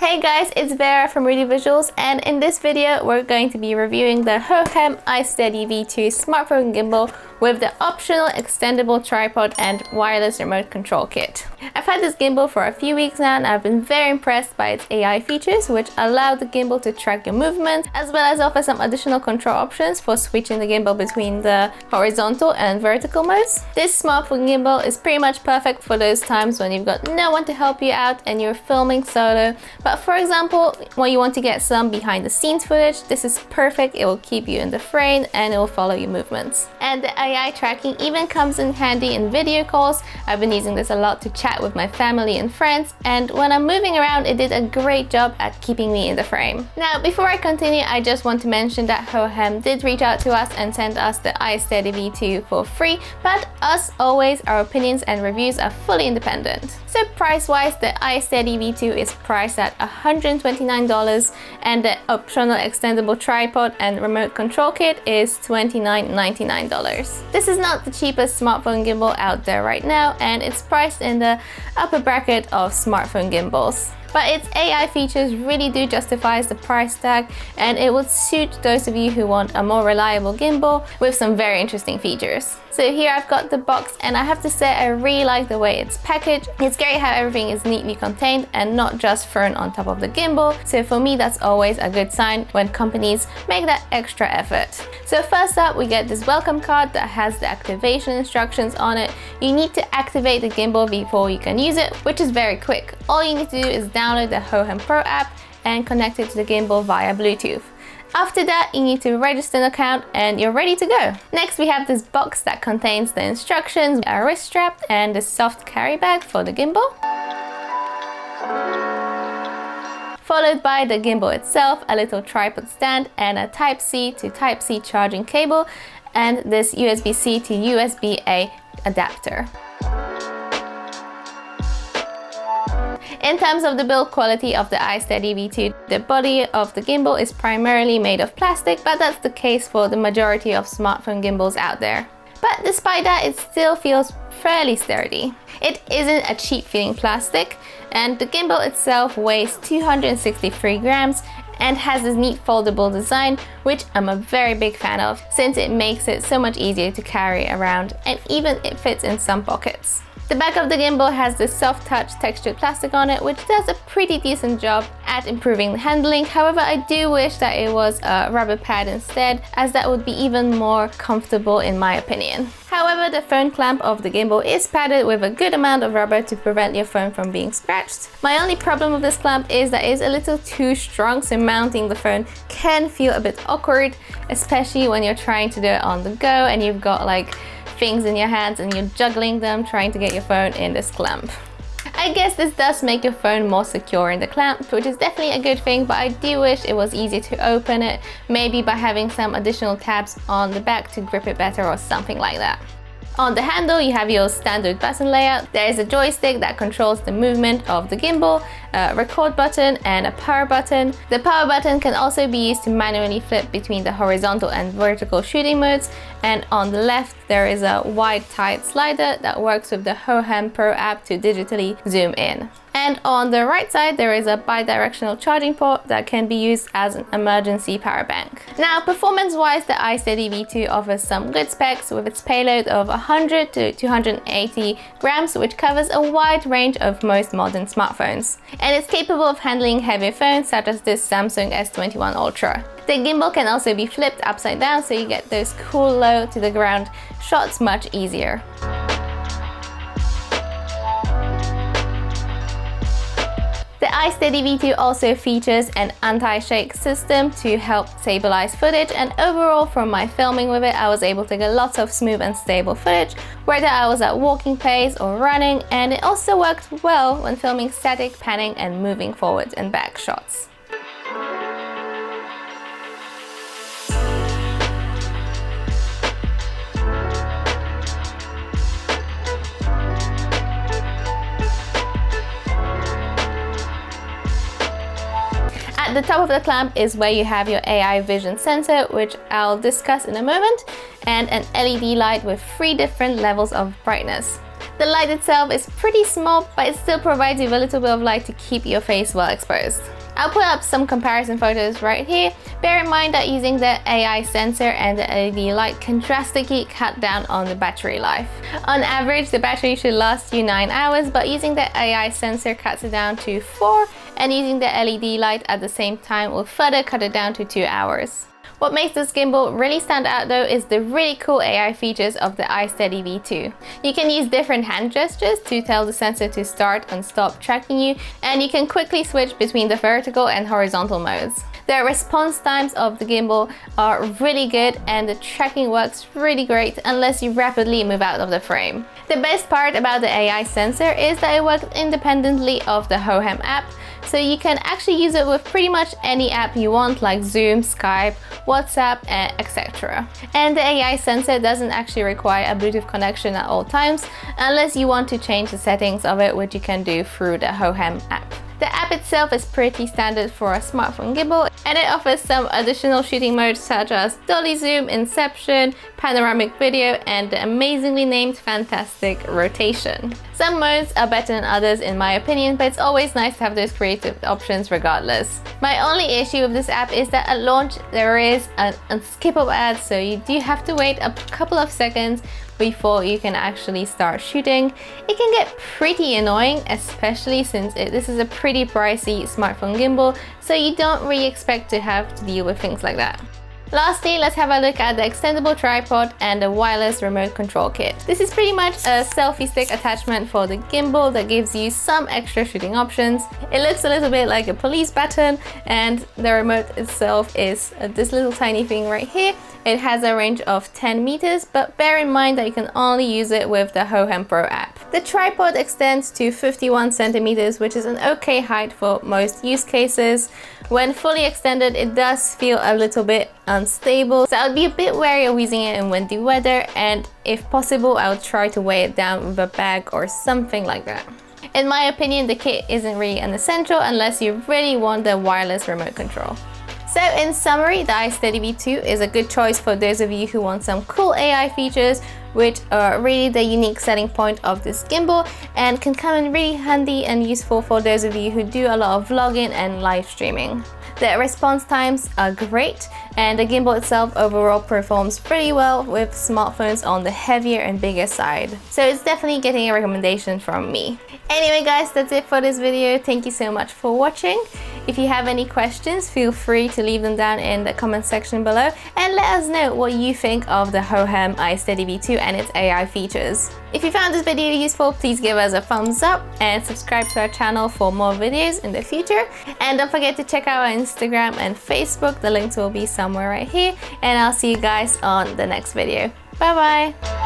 Hey guys, it's Vera from Rudy Visuals, and in this video we're going to be reviewing the Hohem iSteady V2 smartphone gimbal with the optional extendable tripod and wireless remote control kit. I've had this gimbal for a few weeks now and I've been very impressed by its AI features, which allow the gimbal to track your movement as well as offer some additional control options for switching the gimbal between the horizontal and vertical modes. This smartphone gimbal is pretty much perfect for those times when you've got no one to help you out and you're filming solo. But for example, when you want to get some behind the scenes footage, this is perfect. It will keep you in the frame and it will follow your movements. And the AI tracking even comes in handy in video calls. I've been using this a lot to chat with my family and friends, and when I'm moving around, it did a great job at keeping me in the frame. Now, before I continue, I just want to mention that Hohem did reach out to us and send us the iSteady V2 for free, but as always, our opinions and reviews are fully independent. So price-wise, the iSteady V2 is priced at $129 and the optional extendable tripod and remote control kit is $29.99. This is not the cheapest smartphone gimbal out there right now, and it's priced in the upper bracket of smartphone gimbals. But its AI features really do justify the price tag, and it would suit those of you who want a more reliable gimbal with some very interesting features. So here I've got the box, and I have to say I really like the way it's packaged. It's great how everything is neatly contained and not just thrown on top of the gimbal. So for me, that's always a good sign when companies make that extra effort. So first up, we get this welcome card that has the activation instructions on it. You need to activate the gimbal before you can use it, which is very quick. All you need to do is download the Hohem Pro app and connect it to the gimbal via Bluetooth. After that, you need to register an account and you're ready to go. Next, we have this box that contains the instructions, a wrist strap, and a soft carry bag for the gimbal. Followed by the gimbal itself, a little tripod stand, and a Type-C to Type-C charging cable, and this USB-C to USB-A adapter. In terms of the build quality of the iSteady V2, the body of the gimbal is primarily made of plastic, but that's the case for the majority of smartphone gimbals out there. But despite that, it still feels fairly sturdy. It isn't a cheap feeling plastic, and the gimbal itself weighs 263 grams and has this neat foldable design, which I'm a very big fan of since it makes it so much easier to carry around, and even it fits in some pockets. The back of the gimbal has this soft touch textured plastic on it, which does a pretty decent job at improving the handling. However, I do wish that it was a rubber pad instead, as that would be even more comfortable in my opinion. However, the phone clamp of the gimbal is padded with a good amount of rubber to prevent your phone from being scratched. My only problem with this clamp is that it's a little too strong, so mounting the phone can feel a bit awkward, especially when you're trying to do it on the go and you've got like things in your hands and you're juggling them trying to get your phone in this clamp. I guess this does make your phone more secure in the clamp, which is definitely a good thing, but I do wish it was easier to open it, maybe by having some additional tabs on the back to grip it better or something like that. On the handle, you have your standard button layout. There is a joystick that controls the movement of the gimbal, a record button, and a power button. The power button can also be used to manually flip between the horizontal and vertical shooting modes. And on the left, there is a wide tight slider that works with the Hohem Pro app to digitally zoom in. And on the right side, there is a bi-directional charging port that can be used as an emergency power bank. Now, performance-wise, the iSteady V2 offers some good specs with its payload of 100 to 280 grams, which covers a wide range of most modern smartphones. And it's capable of handling heavier phones such as this Samsung S21 Ultra. The gimbal can also be flipped upside down, so you get those cool low to the ground shots much easier. The iSteady V2 also features an anti-shake system to help stabilize footage, and overall from my filming with it, I was able to get lots of smooth and stable footage, whether I was at walking pace or running, and it also worked well when filming static, panning and moving forward and back shots. At the top of the clamp is where you have your AI vision sensor, which I'll discuss in a moment, and an LED light with 3 different levels of brightness. The light itself is pretty small, but it still provides you with a little bit of light to keep your face well exposed. I'll put up some comparison photos right here. Bear in mind that using the AI sensor and the LED light can drastically cut down on the battery life. On average, the battery should last you 9 hours, but using the AI sensor cuts it down to 4, and using the LED light at the same time will further cut it down to 2 hours. What makes this gimbal really stand out though is the really cool AI features of the iSteady V2. You can use different hand gestures to tell the sensor to start and stop tracking you, and you can quickly switch between the vertical and horizontal modes. The response times of the gimbal are really good, and the tracking works really great unless you rapidly move out of the frame. The best part about the AI sensor is that it works independently of the Hohem app, so you can actually use it with pretty much any app you want, like Zoom, Skype, WhatsApp, etc. And the AI sensor doesn't actually require a Bluetooth connection at all times, unless you want to change the settings of it, which you can do through the Hohem app. The app itself is pretty standard for a smartphone gimbal, and it offers some additional shooting modes such as dolly zoom, inception, panoramic video, and the amazingly named fantastic rotation. Some modes are better than others in my opinion, but it's always nice to have those creative options regardless. My only issue with this app is that at launch there is an unskippable ad, so you do have to wait a couple of seconds before you can actually start shooting. It can get pretty annoying, especially since this is a pretty pricey smartphone gimbal, so you don't really expect to have to deal with things like that. Lastly, let's have a look at the extendable tripod and the wireless remote control kit. This is pretty much a selfie stick attachment for the gimbal that gives you some extra shooting options. It looks a little bit like a police baton, and the remote itself is this little tiny thing right here. It has a range of 10 meters, but bear in mind that you can only use it with the Hohem Pro app. The tripod extends to 51 centimeters, which is an okay height for most use cases. When fully extended, it does feel a little bit unstable, so I'd be a bit wary of using it in windy weather, and if possible, I would try to weigh it down with a bag or something like that. In my opinion, the kit isn't really an essential unless you really want the wireless remote control. So in summary, the iSteady V2 is a good choice for those of you who want some cool AI features, which are really the unique selling point of this gimbal, and can come in really handy and useful for those of you who do a lot of vlogging and live streaming. The response times are great, and the gimbal itself overall performs pretty well with smartphones on the heavier and bigger side. So it's definitely getting a recommendation from me. Anyway guys, that's it for this video. Thank you so much for watching. If you have any questions, feel free to leave them down in the comment section below, and let us know what you think of the Hohem iSteady V2 and its AI features. If you found this video useful, please give us a thumbs up and subscribe to our channel for more videos in the future. And don't forget to check out our Instagram and Facebook. The links will be somewhere right here, and I'll see you guys on the next video. Bye bye!